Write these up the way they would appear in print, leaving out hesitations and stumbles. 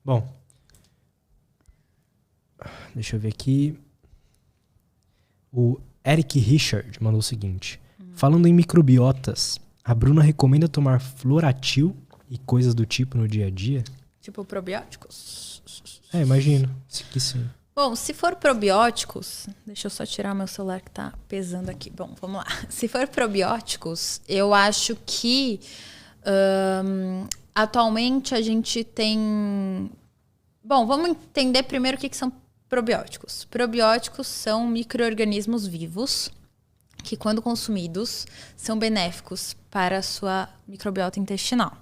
Bom, deixa eu ver aqui. O Eric Richard mandou o seguinte. Falando em microbiotas, a Bruna recomenda tomar Floratil e coisas do tipo no dia a dia? Tipo probióticos? Imagino. Que sim. Bom, se for probióticos... Deixa eu só tirar meu celular que tá pesando aqui. Bom, vamos lá. Se for probióticos, eu acho que... atualmente a gente tem... Bom, vamos entender primeiro o que são probióticos. Probióticos são micro-organismos vivos que, quando consumidos, são benéficos para a sua microbiota intestinal.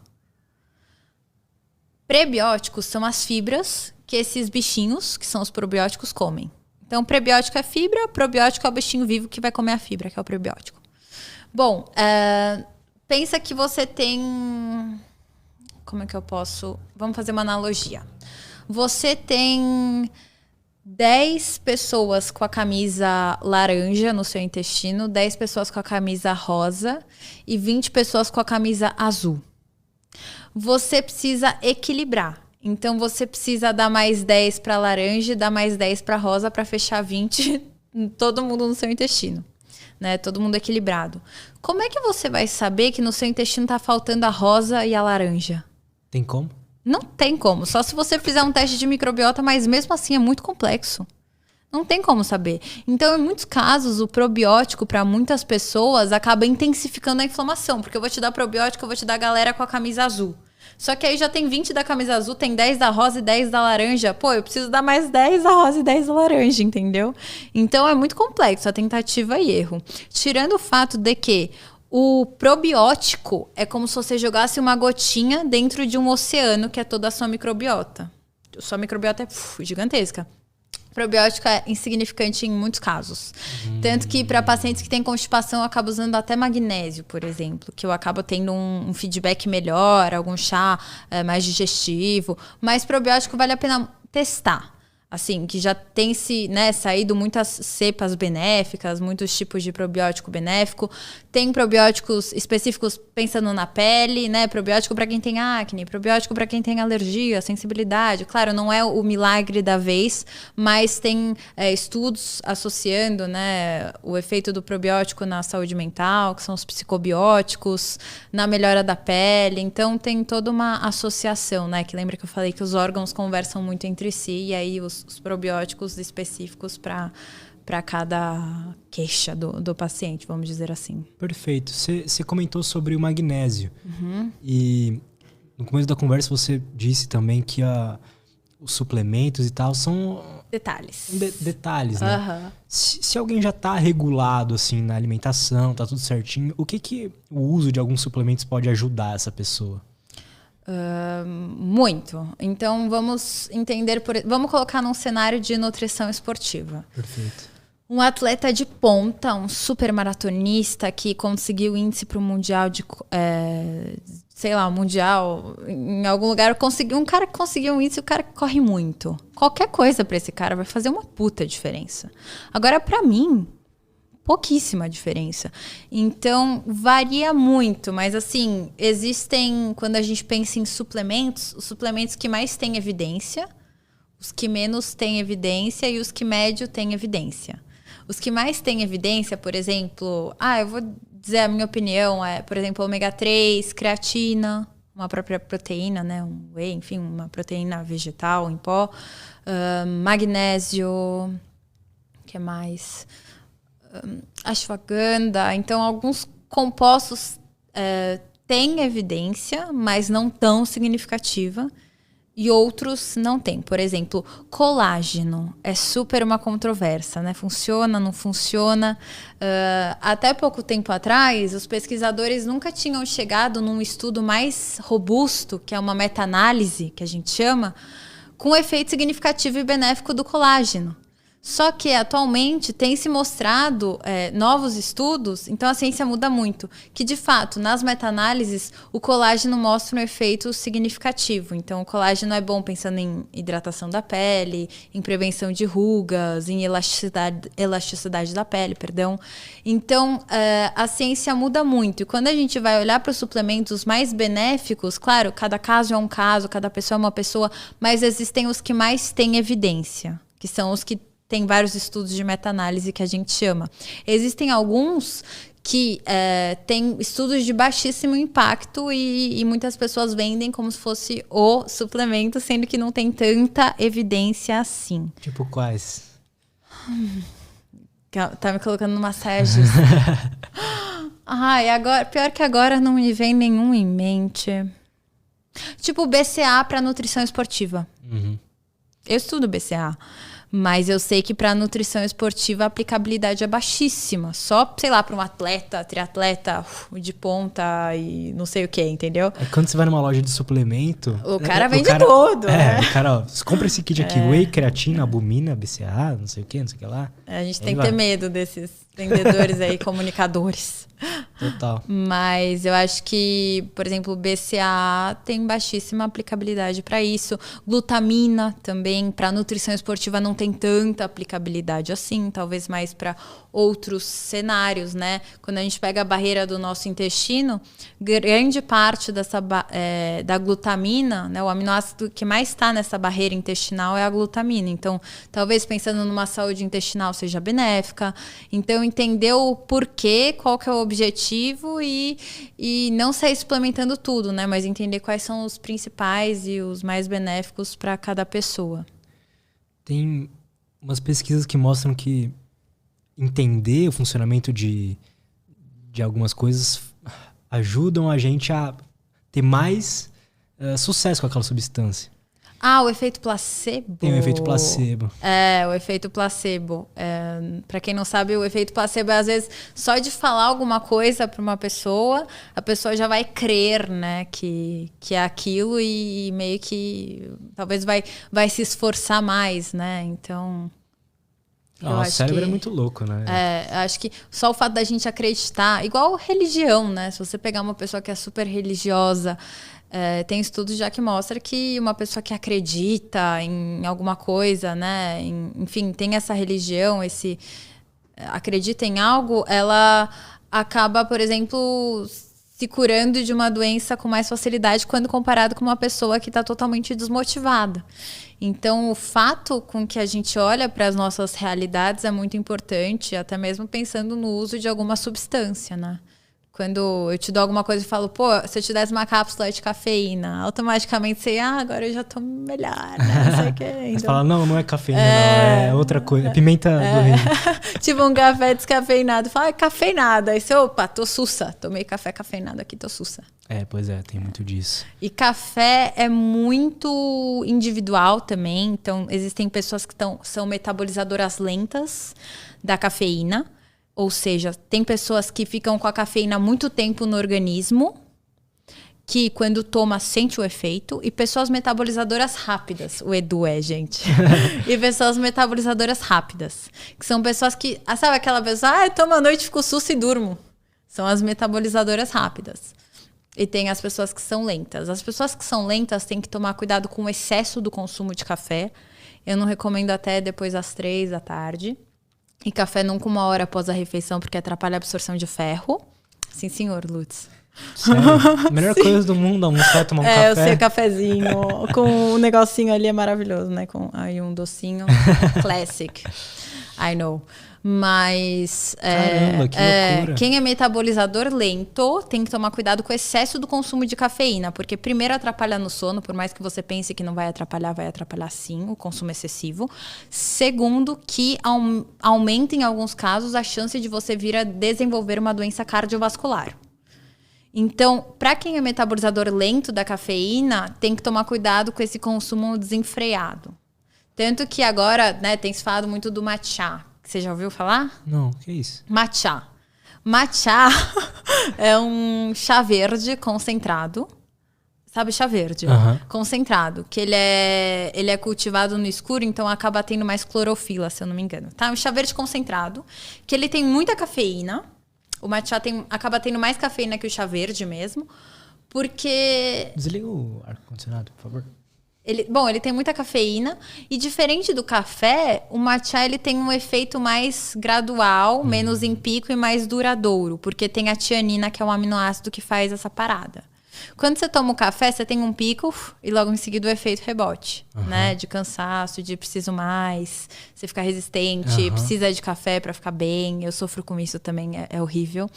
Prebióticos são as fibras que esses bichinhos, que são os probióticos, comem. Então, prebiótico é fibra, probiótico é o bichinho vivo que vai comer a fibra, que é o prebiótico. Bom, pensa que você tem... Como é que eu posso... Vamos fazer uma analogia. Você tem 10 pessoas com a camisa laranja no seu intestino, 10 pessoas com a camisa rosa e 20 pessoas com a camisa azul. Você precisa equilibrar. Então, você precisa dar mais 10 para laranja e dar mais 10 para rosa para fechar 20, todo mundo no seu intestino. Né? Todo mundo equilibrado. Como é que você vai saber que no seu intestino está faltando a rosa e a laranja? Tem como? Não tem como. Só se você fizer um teste de microbiota, mas mesmo assim é muito complexo. Não tem como saber. Então, em muitos casos, o probiótico, para muitas pessoas, acaba intensificando a inflamação. Porque eu vou te dar probiótico, eu vou te dar a galera com a camisa azul. Só que aí já tem 20 da camisa azul, tem 10 da rosa e 10 da laranja. Pô, eu preciso dar mais 10 da rosa e 10 da laranja, entendeu? Então, é muito complexo a tentativa e erro. Tirando o fato de que o probiótico é como se você jogasse uma gotinha dentro de um oceano, que é toda a sua microbiota. A sua microbiota é gigantesca. Probiótico é insignificante em muitos casos. Tanto que para pacientes que têm constipação, eu acabo usando até magnésio, por exemplo, que eu acabo tendo um feedback melhor, algum chá mais digestivo. Mas probiótico vale a pena testar. Assim, que já tem saído muitas cepas benéficas, muitos tipos de probiótico benéfico. Tem probióticos específicos pensando na pele, né? Probiótico para quem tem acne, probiótico para quem tem alergia, sensibilidade. Claro, não é o milagre da vez, mas tem estudos associando, né, o efeito do probiótico na saúde mental, que são os psicobióticos, na melhora da pele. Então, tem toda uma associação, né? Que lembra que eu falei que os órgãos conversam muito entre si e aí os probióticos específicos para cada queixa do paciente, vamos dizer assim. Perfeito. Você comentou sobre o magnésio. E no começo da conversa você disse também que os suplementos e tal são... Detalhes. Detalhes, né? Se alguém já está regulado assim, na alimentação, tá tudo certinho, o que o uso de alguns suplementos pode ajudar essa pessoa? Muito. Então, vamos entender... Vamos colocar num cenário de nutrição esportiva. Perfeito. Um atleta de ponta, um super maratonista que conseguiu índice para o mundial mundial, em algum lugar, um cara que conseguiu um índice, o cara que corre muito. Qualquer coisa para esse cara vai fazer uma puta diferença. Agora, para mim, pouquíssima diferença. Então, varia muito, mas assim, existem, quando a gente pensa em suplementos, os suplementos que mais têm evidência, os que menos têm evidência e os que médio têm evidência. Os que mais têm evidência, por exemplo, eu vou dizer a minha opinião, por exemplo, ômega 3, creatina, uma própria proteína, né, um whey, enfim, uma proteína vegetal em pó, magnésio, o que mais? Ashwagandha. Então, alguns compostos têm evidência, mas não tão significativa. E outros não têm. Por exemplo, colágeno é super uma controvérsia, né? Funciona, não funciona. Até pouco tempo atrás, os pesquisadores nunca tinham chegado num estudo mais robusto, que é uma meta-análise, que a gente chama, com efeito significativo e benéfico do colágeno. Só que atualmente tem se mostrado novos estudos, então a ciência muda muito, que de fato, nas meta-análises, o colágeno mostra um efeito significativo. Então o colágeno é bom pensando em hidratação da pele, em prevenção de rugas, em elasticidade da pele, perdão. Então a ciência muda muito. E quando a gente vai olhar para os suplementos mais benéficos, claro, cada caso é um caso, cada pessoa é uma pessoa, mas existem os que mais têm evidência, que são os que tem vários estudos de meta-análise que a gente chama. Existem alguns que têm estudos de baixíssimo impacto e muitas pessoas vendem como se fosse o suplemento, sendo que não tem tanta evidência assim. Tipo quais? Tá me colocando numa saia justa. Agora, pior que agora não me vem nenhum em mente. Tipo BCA para nutrição esportiva. Uhum. Eu estudo BCA. Mas eu sei que para nutrição esportiva a aplicabilidade é baixíssima. Só, sei lá, para um atleta, triatleta de ponta e não sei o que, entendeu? Quando você vai numa loja de suplemento... O cara vende tudo, né? O cara, compra esse kit aqui, whey, creatina, albumina, BCA, não sei o que lá. A gente tem que ter medo desses vendedores aí, comunicadores. Total. Mas eu acho que, por exemplo, o BCA tem baixíssima aplicabilidade para isso. Glutamina também, para nutrição esportiva não tem tanta aplicabilidade assim, talvez mais para outros cenários, né? Quando a gente pega a barreira do nosso intestino, grande parte da glutamina, né? O aminoácido que mais está nessa barreira intestinal é a glutamina. Então, talvez pensando numa saúde intestinal seja benéfica. Então, entender o porquê, qual que é o objetivo e não sair suplementando tudo, né? Mas entender quais são os principais e os mais benéficos para cada pessoa. Tem umas pesquisas que mostram que entender o funcionamento de algumas coisas ajudam a gente a ter mais sucesso com aquela substância. O efeito placebo. Tem o efeito placebo. O efeito placebo. Para quem não sabe, o efeito placebo é, às vezes, só de falar alguma coisa para uma pessoa, a pessoa já vai crer, né, que é aquilo e meio que talvez vai se esforçar mais, né? Então... o cérebro é muito louco, né? Acho que só o fato da gente acreditar, igual religião, né? Se você pegar uma pessoa que é super religiosa, tem estudos já que mostram que uma pessoa que acredita em alguma coisa, né? Enfim, tem essa religião, acredita em algo, ela acaba, por exemplo, se curando de uma doença com mais facilidade quando comparado com uma pessoa que está totalmente desmotivada. Então, o fato com que a gente olha para as nossas realidades é muito importante, até mesmo pensando no uso de alguma substância, né? Quando eu te dou alguma coisa e falo, pô, se eu te desse uma cápsula de cafeína, automaticamente você, agora eu já tô melhor, né? Não sei o que. Então... Você fala, não é cafeína, não, é outra coisa, é pimenta do reino. Tipo um café descafeinado. Fala, cafeinado. Aí você, opa, tô sussa. Tomei café cafeinado aqui, tô sussa. Pois é, tem muito disso. E café é muito individual também. Então, existem pessoas que são metabolizadoras lentas da cafeína. Ou seja, tem pessoas que ficam com a cafeína muito tempo no organismo, que quando toma sente o efeito, e pessoas metabolizadoras rápidas. O Edu gente. E pessoas metabolizadoras rápidas, que são pessoas que... sabe aquela pessoa, eu tomo à noite, fico sussa e durmo. São as metabolizadoras rápidas. E tem as pessoas que são lentas. As pessoas que são lentas têm que tomar cuidado com o excesso do consumo de café. Eu não recomendo até depois das 3 da tarde. E café nunca 1 hora após a refeição, porque atrapalha a absorção de ferro. Sim, senhor, Lutz. Sério? A melhor coisa do mundo, almoçar, tomar um café. O seu cafezinho com um negocinho ali é maravilhoso, né? Com aí um docinho classic. I know. Mas caramba, que loucura. Quem é metabolizador lento tem que tomar cuidado com o excesso do consumo de cafeína, porque primeiro atrapalha no sono, por mais que você pense que não vai atrapalhar sim, o consumo excessivo. Segundo, que aumenta em alguns casos a chance de você vir a desenvolver uma doença cardiovascular. Então, para quem é metabolizador lento da cafeína, tem que tomar cuidado com esse consumo desenfreado. Tanto que agora, né, tem se falado muito do matcha. Você já ouviu falar? Não, que é isso? Matcha. Matcha é um chá verde concentrado. Sabe, chá verde, concentrado. Que ele é cultivado no escuro, então acaba tendo mais clorofila, se eu não me engano. Tá? Um chá verde concentrado, que ele tem muita cafeína. O matcha acaba tendo mais cafeína que o chá verde mesmo. Porque... Desliga o ar-condicionado, por favor. Ele tem muita cafeína. E diferente do café, o matcha ele tem um efeito mais gradual, menos em pico e mais duradouro. Porque tem a tianina, que é um aminoácido que faz essa parada. Quando você toma o café, você tem um pico e logo em seguida o efeito rebote, né? De cansaço, de preciso mais, você fica resistente, precisa de café pra ficar bem. Eu sofro com isso também, é horrível.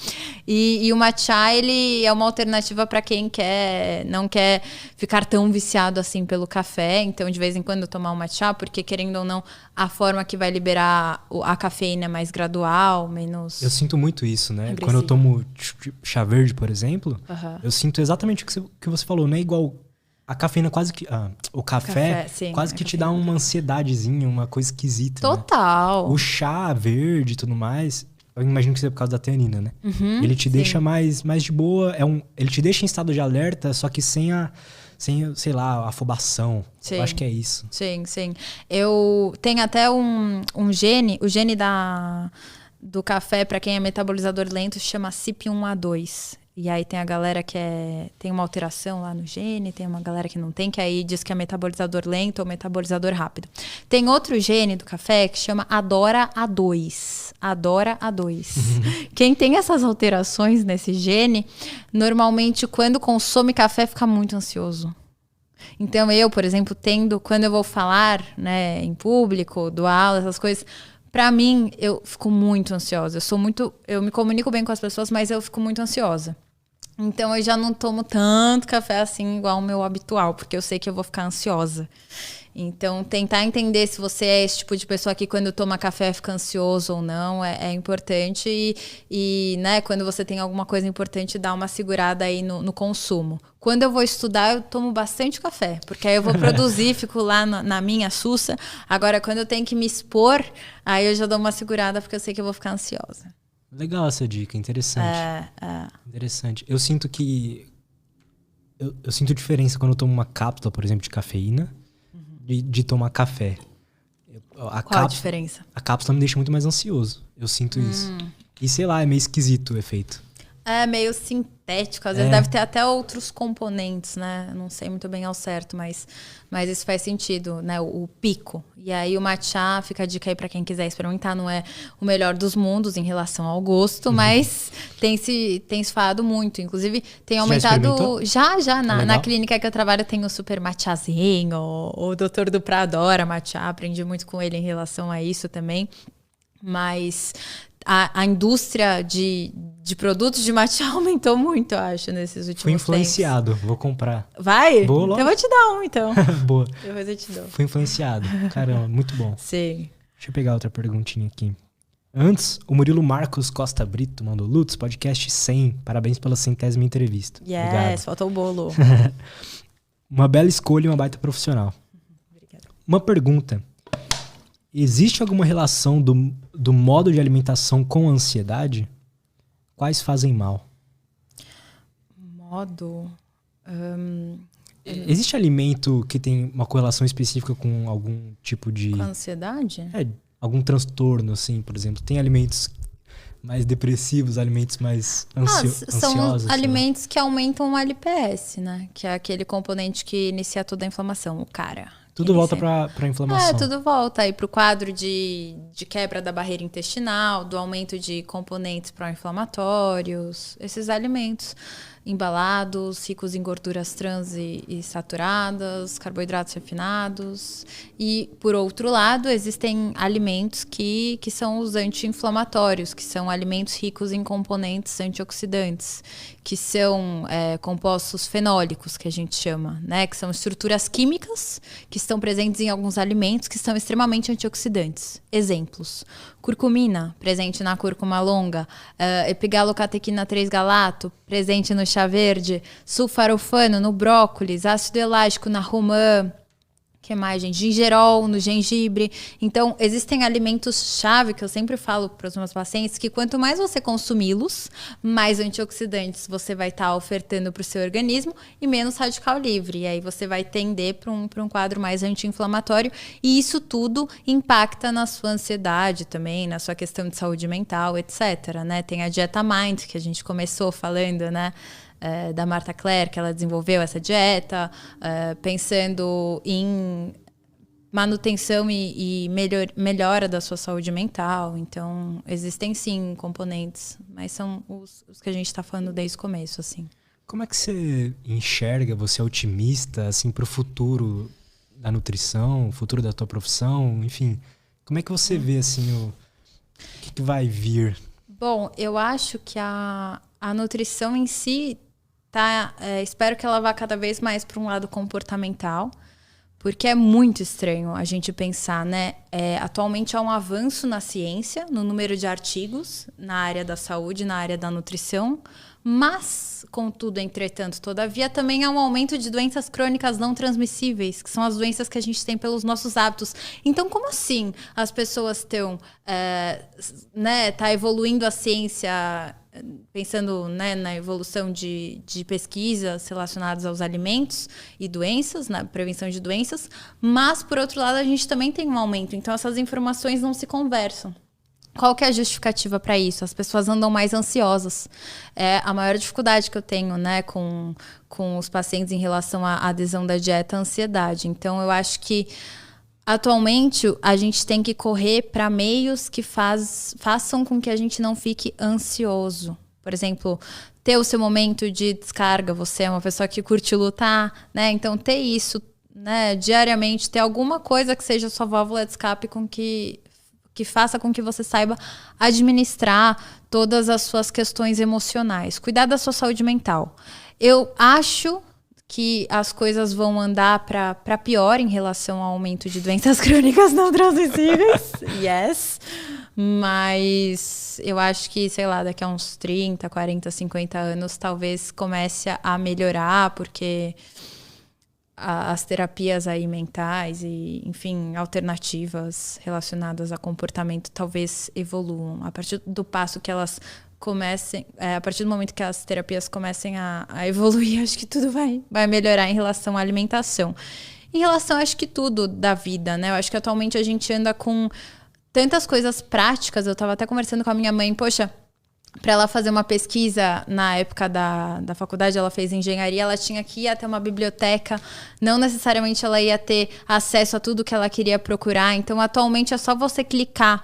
E o matcha, ele é uma alternativa pra quem não quer ficar tão viciado assim pelo café. Então, de vez em quando, tomar um matcha, porque querendo ou não, a forma que vai liberar a cafeína é mais gradual, menos... Eu sinto muito isso, né? agressiva. Quando eu tomo chá verde, por exemplo, eu sinto exatamente o que você falou. Não é igual a cafeína, quase que... o café sim, quase que te dá uma ansiedadezinha, uma coisa esquisita. Total. Né? O chá verde e tudo mais, eu imagino que seja por causa da teanina, né? Ele te deixa mais de boa. Ele te deixa em estado de alerta, só que sem, sei lá, afobação. Sim. Eu acho que é isso. Sim. Eu tenho até um gene, o gene do café, para quem é metabolizador lento, se chama CYP1A2. E aí tem a galera que tem uma alteração lá no gene, tem uma galera que não tem, que aí diz que é metabolizador lento ou metabolizador rápido. Tem outro gene do café que chama ADORA-A2. ADORA-A2. Quem tem essas alterações nesse gene, normalmente quando consome café fica muito ansioso. Então eu, por exemplo, quando eu vou falar, né, em público, dou aula, essas coisas... Pra mim, eu fico muito ansiosa. Eu me comunico bem com as pessoas, mas eu fico muito ansiosa. Então, eu já não tomo tanto café assim, igual o meu habitual, porque eu sei que eu vou ficar ansiosa. Então, tentar entender se você é esse tipo de pessoa que quando toma café fica ansioso ou não é importante. E né, quando você tem alguma coisa importante, dá uma segurada aí no consumo. Quando eu vou estudar, eu tomo bastante café, porque aí eu vou produzir, fico lá na minha sussa. Agora, quando eu tenho que me expor, aí eu já dou uma segurada, porque eu sei que eu vou ficar ansiosa. Legal essa dica, interessante. Interessante. Eu sinto que... Eu sinto diferença quando eu tomo uma cápsula, por exemplo, de cafeína, de tomar café. Qual a diferença? A cápsula me deixa muito mais ansioso. Eu sinto isso. E sei lá, é meio esquisito o efeito. É meio sintético, às vezes deve ter até outros componentes, né? Não sei muito bem ao certo, mas isso faz sentido, né? O pico. E aí o matcha, fica a dica aí pra quem quiser experimentar, não é o melhor dos mundos em relação ao gosto, mas tem se falado muito. Inclusive, tem aumentado... Já. Na clínica que eu trabalho tem o super matchazinho, o doutor do Prado adora matcha, aprendi muito com ele em relação a isso também. Mas... A indústria de produtos de matcha aumentou muito, eu acho, nesses últimos tempos. Fui influenciado, vou comprar. Vai? Boa, então eu vou te dar um, então. Boa. Depois eu te dou. Fui influenciado. Caramba, muito bom. Sim. Deixa eu pegar outra perguntinha aqui. Antes, o Murilo Marcos Costa Brito mandou: Lutz, podcast 100. Parabéns pela 100ª entrevista. Yes, obrigado. Faltou o bolo. Uma bela escolha e uma baita profissional. Obrigada. Uma pergunta. Existe alguma relação do modo de alimentação com a ansiedade? Quais fazem mal? Modo... Existe alimento que tem uma correlação específica com algum tipo de... Com a ansiedade? Algum transtorno, assim, por exemplo. Tem alimentos mais depressivos, alimentos mais ansiosos? São alimentos que aumentam o LPS, né? Que é aquele componente que inicia toda a inflamação, o cara. Tudo volta pra inflamação. Tudo volta aí pro quadro de quebra da barreira intestinal, do aumento de componentes pró-inflamatórios, esses alimentos embalados, ricos em gorduras trans e saturadas, carboidratos refinados. E, por outro lado, existem alimentos que são os anti-inflamatórios, que são alimentos ricos em componentes antioxidantes, que são compostos fenólicos, que a gente chama, né? Que são estruturas químicas que estão presentes em alguns alimentos que são extremamente antioxidantes. Exemplos: curcumina, presente na cúrcuma longa, epigalocatequina 3-galato, presente no chá verde, sulfarofano no brócolis, ácido elágico na romã, que mais, gente? Gingerol no gengibre. Então, existem alimentos-chave que eu sempre falo para os meus pacientes que quanto mais você consumi-los, mais antioxidantes você vai estar ofertando para o seu organismo e menos radical livre. E aí você vai tender para um quadro mais anti-inflamatório. E isso tudo impacta na sua ansiedade também, na sua questão de saúde mental, etc. Né? Tem a dieta Mind, que a gente começou falando, né? Da Marta Claire, que ela desenvolveu essa dieta, pensando em manutenção e melhora da sua saúde mental. Então, existem sim componentes, mas são os que a gente está falando desde o começo, assim. Como é que você enxerga, você é otimista, assim, para o futuro da nutrição, o futuro da tua profissão, enfim, como é que você vê, assim, o que vai vir? Bom, eu acho que a nutrição em si espero que ela vá cada vez mais para um lado comportamental, porque é muito estranho a gente pensar, né? Atualmente há um avanço na ciência, no número de artigos na área da saúde, na área da nutrição, mas, contudo, entretanto, todavia, também há um aumento de doenças crônicas não transmissíveis, que são as doenças que a gente tem pelos nossos hábitos. Então, como assim as pessoas estão, tá evoluindo a ciência, pensando, né, na evolução de pesquisas relacionadas aos alimentos e doenças, na prevenção de doenças, mas, por outro lado, a gente também tem um aumento. Então, essas informações não se conversam. Qual que é a justificativa para isso? As pessoas andam mais ansiosas. É a maior dificuldade que eu tenho, né, com os pacientes em relação à adesão da dieta, a ansiedade. Então, eu acho que atualmente a gente tem que correr para meios que façam com que a gente não fique ansioso. Por exemplo, ter o seu momento de descarga. Você é uma pessoa que curte lutar, né? Então, ter isso, né, diariamente, ter alguma coisa que seja sua válvula de escape que faça com que você saiba administrar todas as suas questões emocionais. Cuidar da sua saúde mental. Eu acho que as coisas vão andar para pior em relação ao aumento de doenças crônicas não transmissíveis. Yes. Mas eu acho que, sei lá, daqui a uns 30, 40, 50 anos, talvez comece a melhorar, porque as terapias aí mentais e, enfim, alternativas relacionadas a comportamento talvez evoluam. A partir do passo que elas comecem, a partir do momento que as terapias comecem a evoluir, acho que tudo vai melhorar em relação à alimentação. Em relação, acho que tudo da vida, né? Eu acho que atualmente a gente anda com tantas coisas práticas. Eu estava até conversando com a minha mãe, poxa, para ela fazer uma pesquisa na época da faculdade, ela fez engenharia, ela tinha que ir até uma biblioteca, não necessariamente ela ia ter acesso a tudo que ela queria procurar. Então, atualmente é só você clicar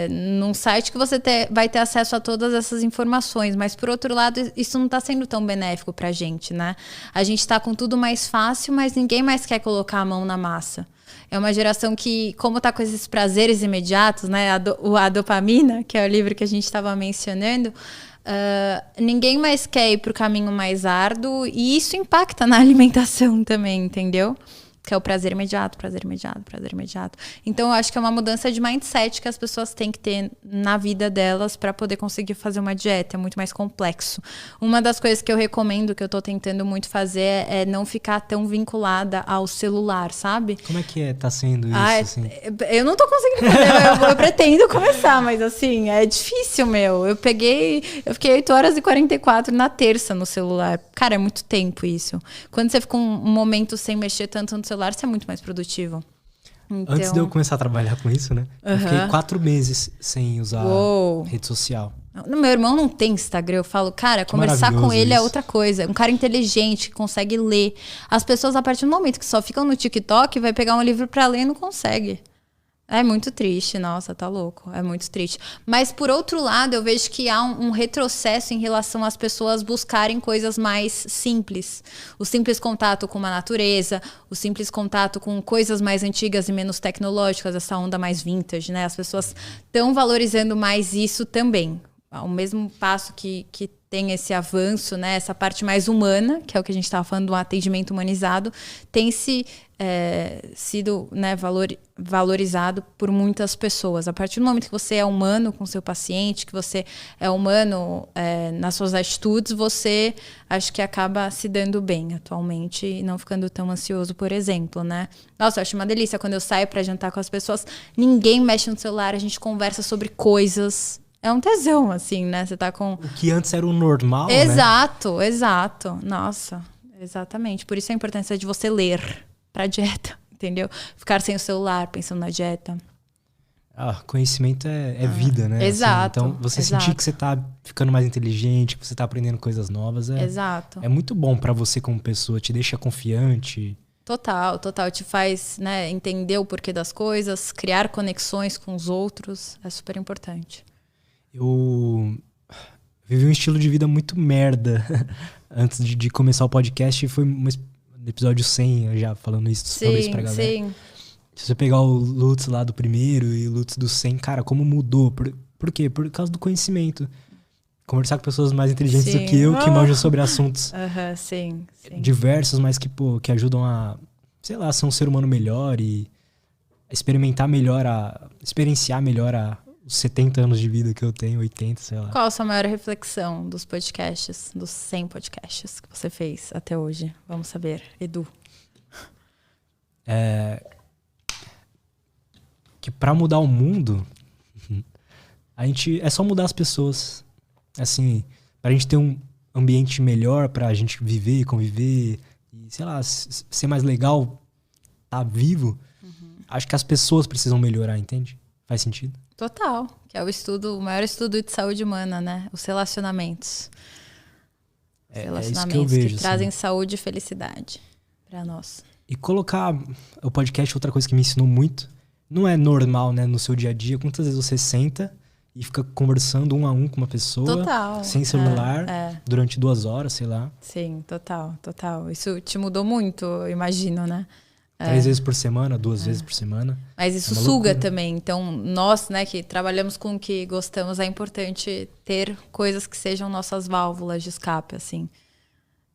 num site que você vai ter acesso a todas essas informações. Mas, por outro lado, isso não está sendo tão benéfico para a gente, né? A gente está com tudo mais fácil, mas ninguém mais quer colocar a mão na massa. É uma geração que, como está com esses prazeres imediatos, né? A dopamina, que é o livro que a gente estava mencionando, ninguém mais quer ir para o caminho mais árduo, e isso impacta na alimentação também, entendeu? Que é o prazer imediato, prazer imediato, prazer imediato. Então, eu acho que é uma mudança de mindset que as pessoas têm que ter na vida delas para poder conseguir fazer uma dieta. É muito mais complexo. Uma das coisas que eu recomendo, que eu tô tentando muito fazer, é não ficar tão vinculada ao celular, sabe? Como é que tá sendo isso, assim? Eu não tô conseguindo fazer, eu pretendo começar, mas assim, é difícil, meu. Eu fiquei 8 horas e 44 na terça no celular. Cara, é muito tempo isso. Quando você fica um momento sem mexer tanto no celular, você é muito mais produtivo. Então... Antes de eu começar a trabalhar com isso, né? Eu fiquei 4 meses sem usar rede social. Meu irmão não tem Instagram. Eu falo, cara, conversar com ele é outra coisa. Um cara inteligente, que consegue ler. As pessoas, a partir do momento que só ficam no TikTok, vai pegar um livro pra ler e não consegue. É muito triste, nossa, tá louco. É muito triste. Mas, por outro lado, eu vejo que há um retrocesso em relação às pessoas buscarem coisas mais simples. O simples contato com a natureza, o simples contato com coisas mais antigas e menos tecnológicas, essa onda mais vintage, né? As pessoas estão valorizando mais isso também. Ao mesmo passo que tem esse avanço, né? Essa parte mais humana, que é o que a gente estava falando do atendimento humanizado, tem-se sido, né, valorizado por muitas pessoas. A partir do momento que você é humano com seu paciente, que você é humano nas suas atitudes, você acho que acaba se dando bem atualmente e não ficando tão ansioso, por exemplo, né? Nossa, eu acho uma delícia quando eu saio para jantar com as pessoas, ninguém mexe no celular, a gente conversa sobre coisas. É um tesão, assim, né? Você tá com... O que antes era o normal, Exato. Nossa, exatamente. Por isso a importância de você ler pra dieta, entendeu? Ficar sem o celular, pensando na dieta. Conhecimento é vida, né? Exato. Assim, então, você sentir que você tá ficando mais inteligente, que você tá aprendendo coisas novas, exato. É muito bom pra você como pessoa, te deixa confiante. Total. Te faz, né, entender o porquê das coisas, criar conexões com os outros, é super importante. Eu vivi um estilo de vida muito merda antes de começar o podcast, e foi no episódio 100, eu já falando isso, talvez pra galera. Sim. Se você pegar o Lutz lá do primeiro e o Lutz do 100, cara, como mudou? Por quê? Por causa do conhecimento. Conversar com pessoas mais inteligentes do que eu, que manjam sobre assuntos sim. diversos, mas que ajudam a, sei lá, ser um ser humano melhor e experienciar melhor os 70 anos de vida que eu tenho, 80, sei lá. Qual a sua maior reflexão dos podcasts, dos 100 podcasts que você fez até hoje? Vamos saber, Edu. Que pra mudar o mundo, é só mudar as pessoas. Assim, pra gente ter um ambiente melhor pra gente viver e conviver e, sei lá, ser mais legal, tá vivo, acho que as pessoas precisam melhorar, entende? Faz sentido? Total, que é o maior estudo de saúde humana, né? Os relacionamentos. Os relacionamentos que trazem saúde e felicidade pra nós. E colocar o podcast, outra coisa que me ensinou muito, não é normal, né, no seu dia a dia. Quantas vezes você senta e fica conversando 1 a 1 com uma pessoa, total, sem celular, durante 2 horas, sei lá. Sim, total. Isso te mudou muito, eu imagino, né? 3 vezes por semana, 2 vezes por semana. Mas isso suga também. Então, nós, né, que trabalhamos com o que gostamos, é importante ter coisas que sejam nossas válvulas de escape, assim.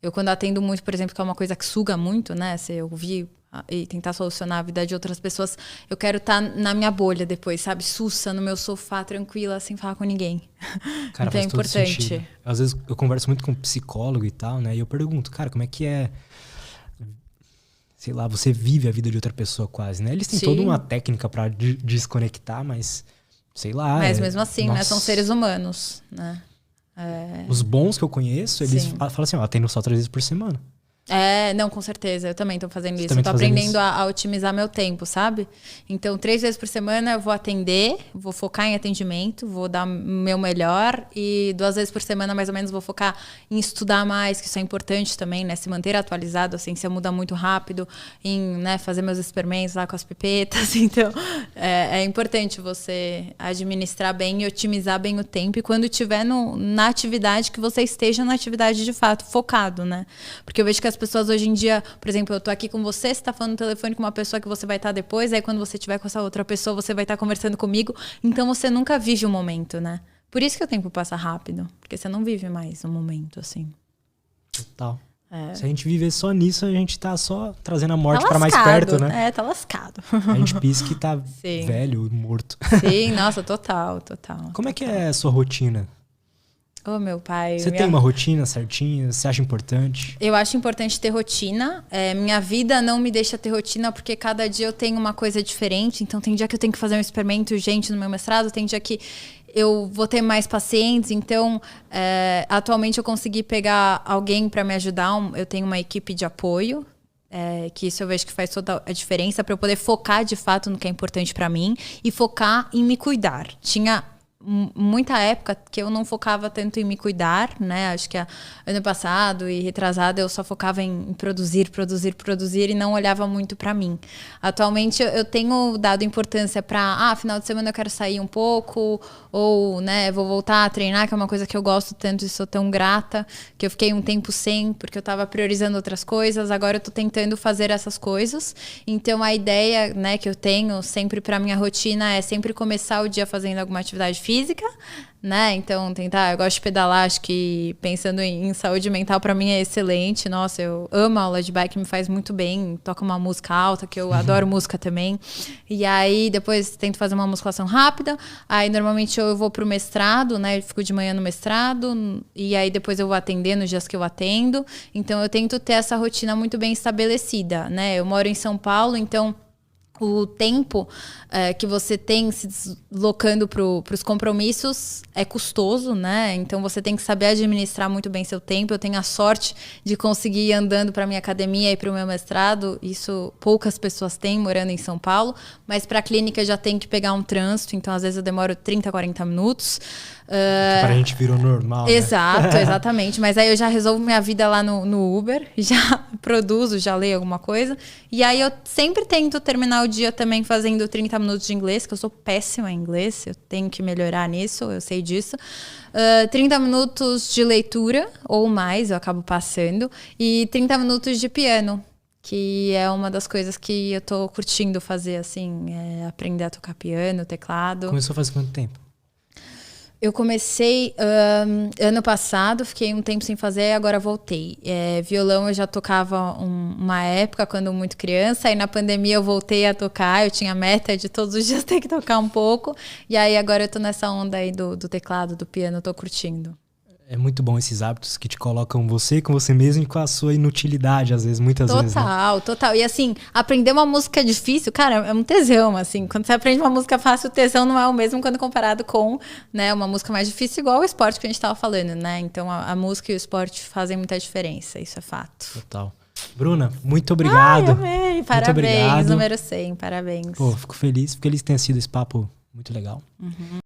Eu, quando atendo muito, por exemplo, que é uma coisa que suga muito, né? Se eu ouvir e tentar solucionar a vida de outras pessoas, eu quero estar na minha bolha depois, sabe? Sussa no meu sofá, tranquila, sem falar com ninguém. Cara, então é importante. Sentido. Às vezes eu converso muito com psicólogo e tal, né? E eu pergunto, cara, como é que é... Sei lá, você vive a vida de outra pessoa quase, né? Eles têm toda uma técnica pra desconectar, mas... Sei lá... Mas mesmo assim, né? São seres humanos, né? Os bons que eu conheço, eles falam assim, ó, atendo só 3 vezes por semana. Não, com certeza. Eu também tô fazendo isso. Eu tô aprendendo a otimizar meu tempo, sabe? Então, 3 vezes por semana eu vou atender, vou focar em atendimento, vou dar o meu melhor. E 2 vezes por semana, mais ou menos, vou focar em estudar mais, que isso é importante também, né? Se manter atualizado, a ciência muda muito rápido, em, né, fazer meus experimentos lá com as pipetas. Então, é importante você administrar bem e otimizar bem o tempo. E quando estiver na atividade, que você esteja na atividade de fato, focado, né? Porque eu vejo que as pessoas hoje em dia, por exemplo, eu tô aqui com você tá falando no telefone com uma pessoa que você vai estar depois, aí quando você estiver com essa outra pessoa, você vai estar conversando comigo, então você nunca vive o momento, né? Por isso que o tempo passa rápido, porque você não vive mais o momento, assim. Total. Se a gente viver só nisso, a gente tá só trazendo a morte pra mais perto, né? Tá lascado. A gente pensa que tá velho, morto. Sim, nossa, total. Como é que é a sua rotina? Ô, meu pai... Você tem uma rotina certinha? Você acha importante? Eu acho importante ter rotina. Minha vida não me deixa ter rotina porque cada dia eu tenho uma coisa diferente. Então, tem dia que eu tenho que fazer um experimento urgente no meu mestrado. Tem dia que eu vou ter mais pacientes. Então, atualmente eu consegui pegar alguém para me ajudar. Eu tenho uma equipe de apoio. Que isso eu vejo que faz toda a diferença para eu poder focar de fato no que é importante para mim. E focar em me cuidar. Tinha... muita época que eu não focava tanto em me cuidar, né? Acho que ano passado e retrasado eu só focava em produzir e não olhava muito pra mim. Atualmente eu tenho dado importância pra, final de semana eu quero sair um pouco, ou, né, vou voltar a treinar, que é uma coisa que eu gosto tanto e sou tão grata, que eu fiquei um tempo sem, porque eu tava priorizando outras coisas, agora eu tô tentando fazer essas coisas. Então a ideia, né, que eu tenho sempre pra minha rotina é sempre começar o dia fazendo alguma atividade física, né? Então, eu gosto de pedalar, acho que pensando em saúde mental, pra mim é excelente. Nossa, eu amo a aula de bike, me faz muito bem. Toca uma música alta, que eu adoro música também. E aí, depois tento fazer uma musculação rápida. Aí, normalmente, eu vou pro mestrado, né? Eu fico de manhã no mestrado. E aí, depois eu vou atender nos dias que eu atendo. Então, eu tento ter essa rotina muito bem estabelecida, né? Eu moro em São Paulo, então o tempo que você tem se deslocando para os compromissos é custoso, né? Então você tem que saber administrar muito bem seu tempo. Eu tenho a sorte de conseguir ir andando para minha academia e para o meu mestrado. Isso poucas pessoas têm morando em São Paulo, mas para a clínica já tem que pegar um trânsito, então às vezes eu demoro 30, 40 minutos. Para a gente virou normal. Exato, né? Exatamente. Mas aí eu já resolvo minha vida lá no Uber, já produzo, já leio alguma coisa. E aí eu sempre tento terminar o dia também fazendo 30 minutos de inglês, que eu sou péssima em inglês, eu tenho que melhorar nisso, eu sei disso. 30 minutos de leitura ou mais, eu acabo passando. E 30 minutos de piano, que é uma das coisas que eu tô curtindo fazer, assim, aprender a tocar piano, teclado. Começou faz quanto tempo? Eu comecei ano passado, fiquei um tempo sem fazer e agora voltei. Violão eu já tocava uma época, quando muito criança, aí na pandemia eu voltei a tocar, eu tinha meta de todos os dias ter que tocar um pouco, e aí agora eu tô nessa onda aí do teclado, do piano, tô curtindo. É muito bom esses hábitos que te colocam você com você mesmo e com a sua inutilidade, às vezes, muitas vezes. Né? Total. E assim, aprender uma música difícil, cara, é um tesão, assim. Quando você aprende uma música fácil, o tesão não é o mesmo quando comparado com, né, uma música mais difícil, igual o esporte que a gente tava falando, né? Então, a música e o esporte fazem muita diferença, isso é fato. Total. Bruna, muito obrigado. Amei. Parabéns, muito obrigado. número 100, parabéns. Pô, fico feliz que tenha sido esse papo muito legal. Uhum.